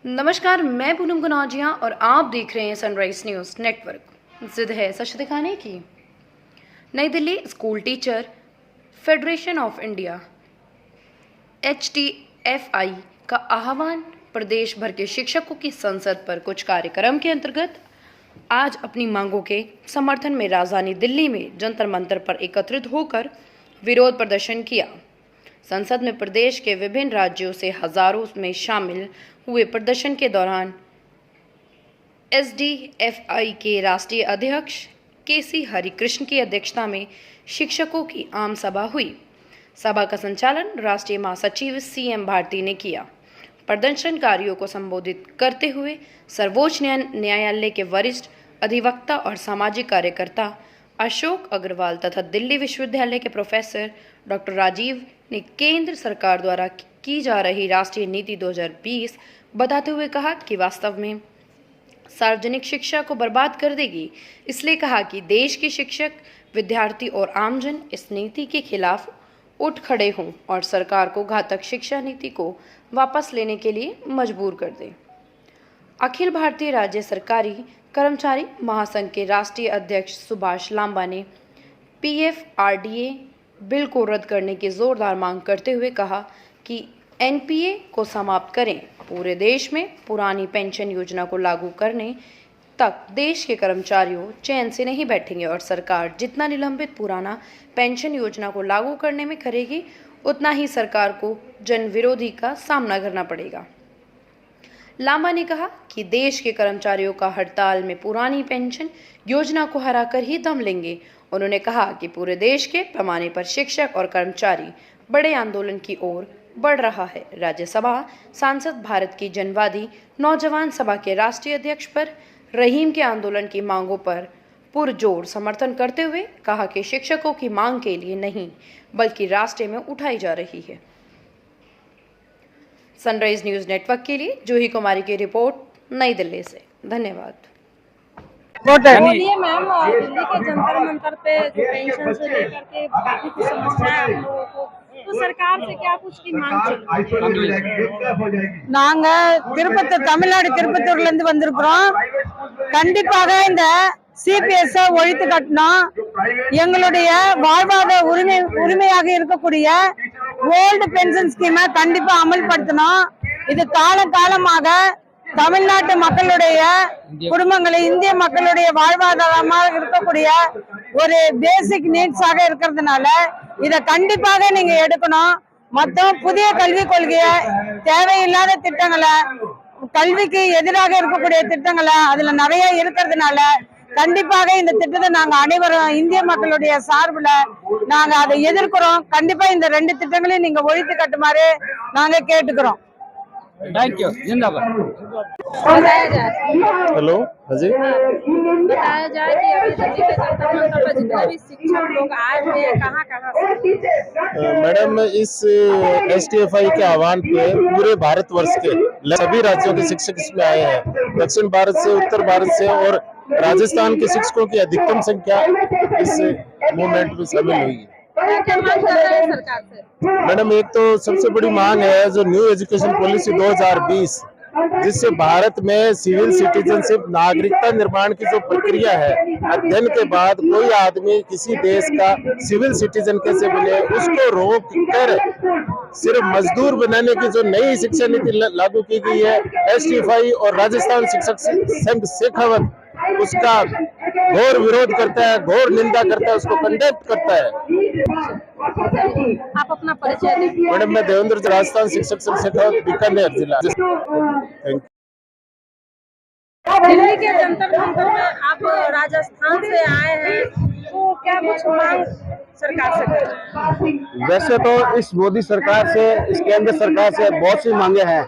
नमस्कार, मैं पूनम गुनाजिया और आप देख रहे हैं सनराइज न्यूज़ नेटवर्क। जिद है सच दिखाने की। नई Delhi school teacher federation of India HTFI का आह्वान। प्रदेश भर के शिक्षकों की संसद पर कुछ कार्यक्रम के अंतर्गत आज अपनी मांगों के समर्थन में राजधानी दिल्ली में जंतर मंतर पर एकत्रित होकर विरोध प्रदर्शन किया। संसद में प्रदेश के विभिन्न राज्यों से हजारों में शामिल हुए प्रदर्शन के दौरान SDFI के राष्ट्रीय अध्यक्ष KC हरिकृष्ण की अध्यक्षता में शिक्षकों की आम सभा हुई। सभा का संचालन राष्ट्रीय महासचिव CM भारती ने किया। प्रदर्शनकारियों को संबोधित करते हुए सर्वोच्च न्यायालय के वरिष्ठ अधिवक्ता और सामाजिक कार्यकर्ता अशोक अग्रवाल तथा दिल्ली विश्वविद्यालय के प्रोफेसर डॉक्टर राजीव ने केंद्र सरकार द्वारा की जा रही राष्ट्रीय नीति 2020 बताते हुए कहा कि वास्तव में सार्वजनिक शिक्षा को बर्बाद कर देगी। इसलिए कहा कि देश के शिक्षक, विद्यार्थी और आमजन इस नीति के खिलाफ उठ खड़े हों और सरकार को घातक शिक्षा नीति को वापस लेने के लिए मजबूर कर दें। अखिल भारतीय राज्य सरकारी कर्मचारी महासंघ के राष्ट्रीय अध्यक्ष सुभाष लांबा ने PFRDA बिल को रद्द करने की जोरदार मांग करते हुए कहा कि NPA को समाप्त करें। पूरे देश में पुरानी पेंशन योजना को लागू करने तक देश के कर्मचारियों चैन से नहीं बैठेंगे और सरकार जितना निलंबित पुराना पेंशन योजना को लागू करने में करेगी, उतना ही सरकार को जन विरोधी का सामना करना पड़ेगा। लांबा ने कहा कि देश के कर्मचारियों का हड़ताल में पुरानी पेंशन योजना को हराकर ही दम लेंगे। उन्होंने कहा कि पूरे देश के पैमाने पर शिक्षक और कर्मचारी बड़े आंदोलन की ओर बढ़ रहा है। राज्यसभा सांसद भारत की जनवादी नौजवान सभा के राष्ट्रीय अध्यक्ष पर रहीम के आंदोलन की मांगों पर पुरजोर समर्थन करते हुए कहा कि शिक्षकों की मांग के लिए नहीं बल्कि रास्ते में उठाई जा रही है। सनराइज न्यूज़ नेटवर्क के लिए जूही कुमारी की रिपोर्ट, नई दिल्ली से। धन्यवाद। बोलिए मैम, दिल्ली के जंतर मंतर पे जो पेंशन से लेकर के काफी कुछ समस्या है आप लोगों को, तो सरकार से क्या कुछ की मांग चल रही है? நாங்க தமிழ்நாடு திருப்பத்தூர்ல இருந்து வந்திருக்கிறோம். கண்டிப்பாக இந்த CPS ஒழித்து கட்டணும். எங்களுடைய வாழ்வாதார உரிமையாக இருக்கக்கூடிய ஓல்டு பென்ஷன் ஸ்கீமை கண்டிப்பா அமல்படுத்தணும். இது காலமாக தமிழ்நாட்டு மக்களுடைய குடும்பங்களை, இந்திய மக்களுடைய வாழ்வாதாரமாக இருக்கக்கூடிய ஒரு பேசிக் நீட்ஸாக இருக்கிறதுனால இதை கண்டிப்பாக நீங்க எடுக்கணும். மொத்தம் புதிய கல்விக் கொள்கையை, தேவையில்லாத திட்டங்களை, கல்விக்கு எதிராக இருக்கக்கூடிய திட்டங்களை அதுல நிறைய இருக்கிறதுனால கண்டிப்பாக இந்த திட்டத்தை நாங்க அனைவரும் இந்திய மக்களுடைய சார்பில் நாங்க அதை எதிர்க்கிறோம். கண்டிப்பா இந்த ரெண்டு திட்டங்களையும் நீங்க ஒழித்து கட்டுமாறு நாங்க கேட்டுக்கிறோம். Thank you. जिंदाबाद। बताया जाए, हेलो, हाजी। बताया जाए कि अभी दिल्ली के जंतर मंतर पर जितने भी शिक्षक लोग आए हुए हैं, कहाँ से? मैडम, इस STFI के आह्वान पे पूरे भारतवर्ष के सभी राज्यों के शिक्षक इसमें आए हैं। दक्षिण भारत से, उत्तर भारत से और राजस्थान के शिक्षकों की अधिकतम संख्या इस मूवमेंट में शामिल हुई है। क्या मांग कर रहे हैं सरकार से? मैडम, एक तो सबसे बड़ी मांग है जो न्यू एजुकेशन पॉलिसी 2020, जिससे भारत में सिविल सिटीजनशिप, नागरिकता निर्माण की जो प्रक्रिया है, अध्ययन के बाद कोई आदमी किसी देश का सिविल सिटीजन कैसे बने, उसको रोक कर सिर्फ मजदूर बनाने की जो नई शिक्षा नीति लागू की गई है, STFI और राजस्थान शिक्षक संघ शेखावत उसका घोर विरोध करता है, घोर निंदा करता है, उसको कंडेक्ट करता है। आप अपना परिचय दें। मैडम, मैं देवेंद्र, राजस्थान शिक्षक संघ शेखावत, बीकानेर जिला। Thank you. दिल्ली के जंतर मंतर में आप राजस्थान से आए हैं, तो क्या कुछ मांग सरकार से करें? वैसे तो इस मोदी सरकार से, इस केंद्र सरकार से बहुत सी मांगे हैं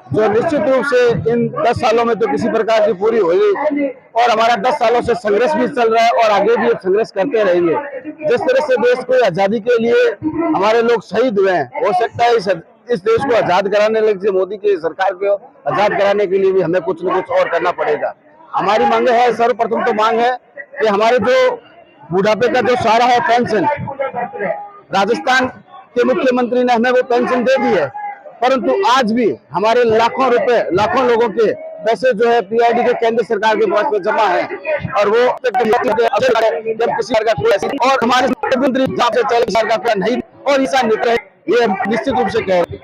जो निश्चित रूप से इन 10 सालों में तो किसी प्रकार की पूरी हुई, और हमारा 10 सालों से संघर्ष भी चल रहा है और आगे भी संघर्ष करते रहेंगे। जिस तरह से देश को आजादी के लिए हमारे लोग शहीद हुए हैं, हो सकता है इस देश को आजाद कराने लगे, मोदी की सरकार को आजाद कराने के लिए भी हमें कुछ न कुछ और करना पड़ेगा। हमारी मांग है, सर्वप्रथम तो मांग है कि हमारे जो बुढ़ापे का जो सारा है पेंशन, राजस्थान के मुख्यमंत्री ने हमें वो पेंशन दे दी है, परंतु आज भी हमारे लाखों रुपए, लाखों लोगों के पैसे जो है पीआईडी के केंद्र सरकार के पास में जमा है, और वो जब किसी का कोई और हमारे मुख्यमंत्री जहाँ से 40 साल का प्लान नहीं और ऐसा निकले, ये निश्चित रूप से कह रहे हैं।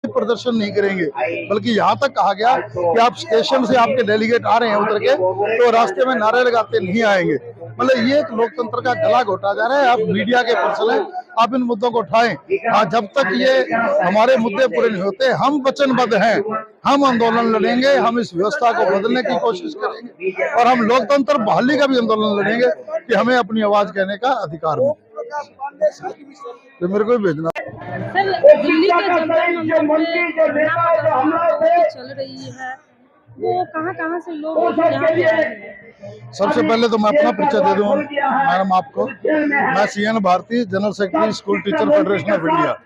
प्रदर्शन नहीं करेंगे, बल्कि यहाँ तक कहा गया कि आप स्टेशन से आपके डेलीगेट आ रहे हैं उतर के, तो रास्ते में नारे लगाते नहीं आएंगे। मतलब ये एक लोकतंत्र का गला घोटा जा रहा है। आप मीडिया के पर्सन हैं, आप इन मुद्दों को उठाएं। जब तक ये हमारे मुद्दे पूरे नहीं होते, हम वचनबद्ध हैं, हम आंदोलन लड़ेंगे, हम इस व्यवस्था को बदलने की कोशिश करेंगे, और हम लोकतंत्र बहाली का भी आंदोलन लड़ेंगे कि हमें अपनी आवाज कहने का अधिकार मिले। तो मेरे को भेजना सर, दिल्ली के जंतर मंतर पे चल रही है, वो कहाँ से लोग यहाँ पे आए हैं? सबसे पहले तो मैं अपना परिचय दे दूं मैडम आपको। मैं CN Bharati, general secretary school teacher federation of India.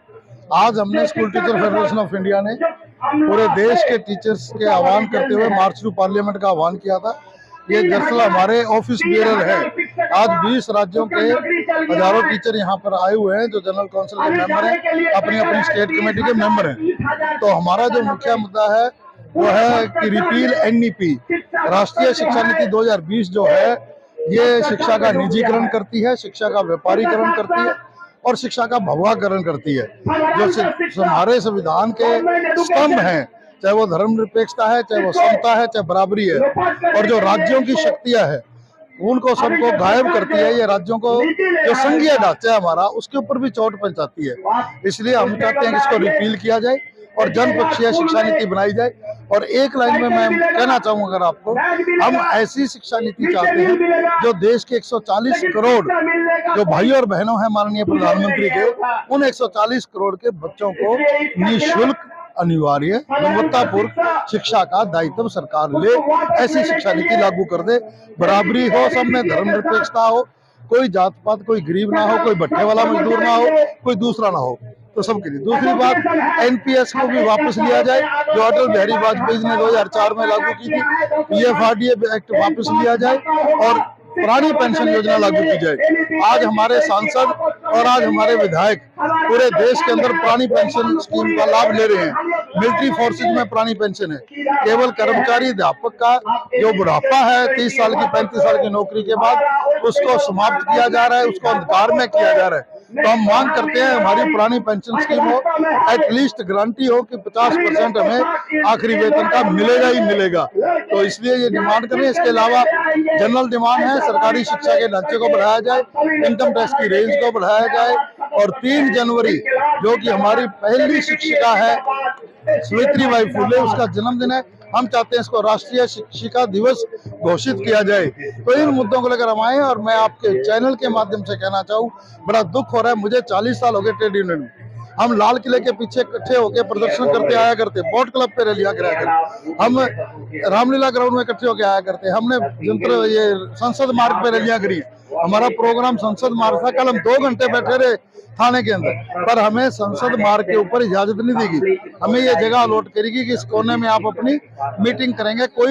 आज हमने school teacher federation of India ने पूरे देश के टीचर्स के आह्वान करते हुए मार्च टू पार्लियामेंट का आह्वान किया था। ये दरअसल हमारे ऑफिस बियरर है। आज 20 राज्यों के हजारों टीचर यहाँ पर आए हुए हैं, जो जनरल काउंसिल के मेंबर हैं, अपनी अपनी स्टेट कमेटी के मेंबर हैं। तो हमारा जो मुख्य मुद्दा है वो है कि रिपील NEP, राष्ट्रीय शिक्षा नीति 2020 जो है, ये शिक्षा का निजीकरण करती है, शिक्षा का व्यापारीकरण करती है और शिक्षा का भगवाकरण करती है। जो हमारे संविधान के स्तंभ हैं, चाहे वो धर्मनिरपेक्षता है, चाहे वो समता है, चाहे बराबरी है, और जो राज्यों की शक्तियां है उनको सबको गायब करती है। ये राज्यों को जो संघीय ढांचा है हमारा, उसके ऊपर भी चोट पहुंचाती है। इसलिए हम चाहते हैं कि इसको रिपील किया जाए और जनपक्षीय शिक्षा नीति बनाई जाए। और एक लाइन में मैं कहना चाहूंगा अगर आपको, हम ऐसी शिक्षा नीति चाहते हैं जो देश के 140 करोड़ जो भाई और बहनों हैं माननीय प्रधानमंत्री के, उन 140 करोड़ के बच्चों को निःशुल्क, अनिवार्य, गुणवत्तापूर्ण शिक्षा का दायित्व सरकार ले। ऐसी शिक्षा नीति लागू कर दे। बराबरी हो, सब में धर्मनिरपेक्षता हो, कोई जात पात, कोई गरीब ना हो, कोई भट्टे वाला मजदूर ना हो, कोई दूसरा ना हो, तो सबके लिए। दूसरी बात, NPS को भी वापस लिया जाए, जो अटल बिहारी वाजपेयी जी ने 2004 में लागू की थी। PFRDA एक्ट वापस लिया जाए और पुरानी पेंशन योजना लागू की जाए। आज हमारे सांसद और आज हमारे विधायक पूरे देश के अंदर पुरानी पेंशन स्कीम का लाभ ले रहे हैं। मिलिट्री फोर्सेज में पुरानी पेंशन है। केवल कर्मचारी अध्यापक का जो बुढ़ापा है 30 साल की 35 साल की नौकरी के बाद, उसको समाप्त किया जा रहा है, उसको अंधकार में किया जा रहा है। तो हम मांग करते हैं हमारी पुरानी पेंशन स्कीम हो, एटलीस्ट गारंटी हो कि 50% हमें आखिरी वेतन का मिलेगा ही मिलेगा। तो इसलिए ये डिमांड करें। इसके अलावा जनरल डिमांड है, सरकारी शिक्षा के ढांचे को बढ़ाया जाए, इनकम टैक्स की रेंज को बढ़ाया जाए, और 3 जनवरी जो कि हमारी पहली शिक्षिका है सावित्रीबाई फुले, उसका जन्मदिन है, हम चाहते हैं इसको राष्ट्रीय शिक्षिका दिवस घोषित किया जाए। तो इन मुद्दों को लेकर हम आए, और मैं आपके चैनल के माध्यम से कहना चाहूँ, बड़ा दुख हो रहा है मुझे। 40 साल हो गए ट्रेड यूनियन में, हम लाल किले के पीछे इकट्ठे होकर प्रदर्शन करते आया करते, बोट क्लब पे रैलियां कराया करते, हम रामलीला ग्राउंड में इकट्ठे होकर आया करते, हमने ये संसद मार्ग पे रैलियां करी। हमारा प्रोग्राम संसद मार्ग था। कल हम 2 घंटे बैठे रहे थाने के अंदर, पर हमें संसद मार्ग के ऊपर इजाजत नहीं देगी। हमें ये जगह अलॉट करेगी कि इस कोने में आप अपनी मीटिंग करेंगे। कोई